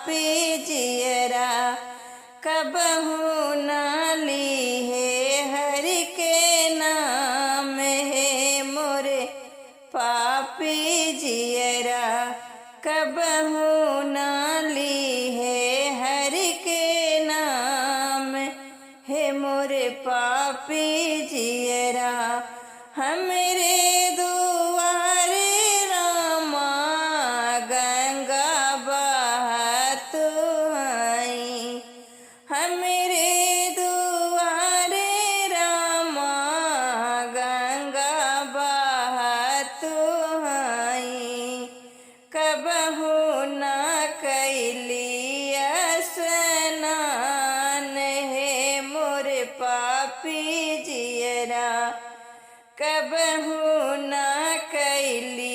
पापी जियरा कबहू ना ली है हरि के नाम है मोरे पापी जियरा कबहू ना ली है हरि के नाम है मोरे पापी जियरा हमरे दुआरे रामा गंगा बहत आई हमरे दुआरे रामा गंगा बहत आई कबहू ना कैली स्नान है मोरे पापी जियरा कबहू ना कैली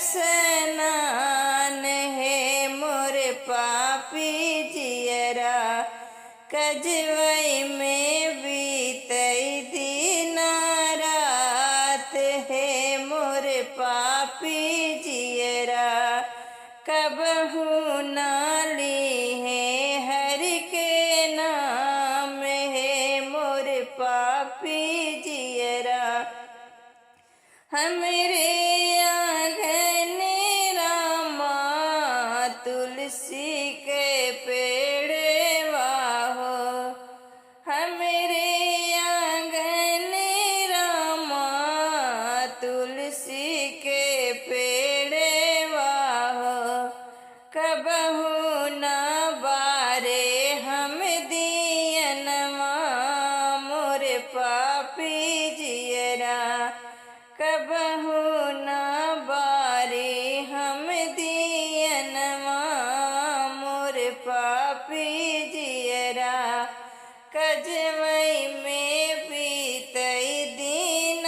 स्नान है मोरे पापी जियरा कजवई में बीतई दिन रात है मोरे पापी जियरा कबहू ना ली है हरि के नाम है मोरे पापी जियरा हमरे आंगन रामा तुलसी के पेड़ वाहो हमरे आंगन रामा तुलसी के पेड़ वाहो कबहू ना बारे हम दियनवा मोरे पापी जियरा कबहू ना बारे हम दियनवा मोरे पापी जियरा कजवई में बीतई दिन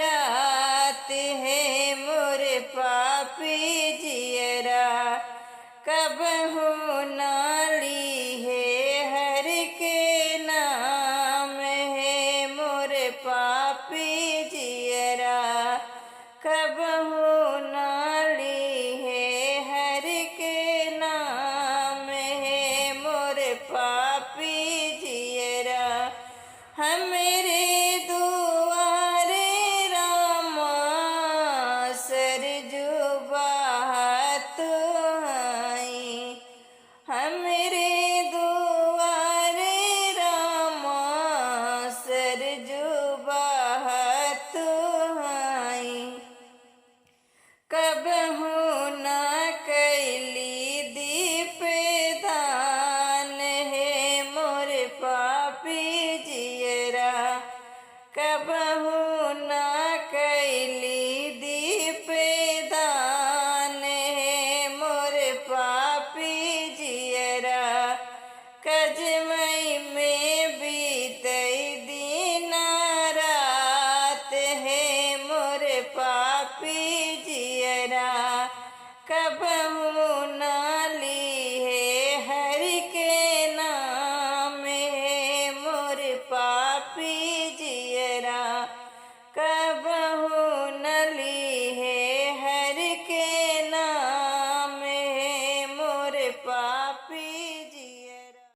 रात है मोरे पापी जियरा कबहू ना ली है हरि के नाम है मोरे पापी जियरा कबहू ना ली है हरि के नाम है मोरे पापी जियरा हमरे दुआरे रामा सरजू बहत आई हमरे दुआरे रामा सरजू बहत आई कबहू ना कैली दीप दान है मोरे पापी जियरा कबहू ना कैली दीप दान है मोरे पापी जियरा कजमई में बीतई दिन रात है मोरे पापी जियरा कबहू ना ली है हरि के नाम है मोरे पापी जियरा कबहू न ली है हरि के नाम है मोरे पापी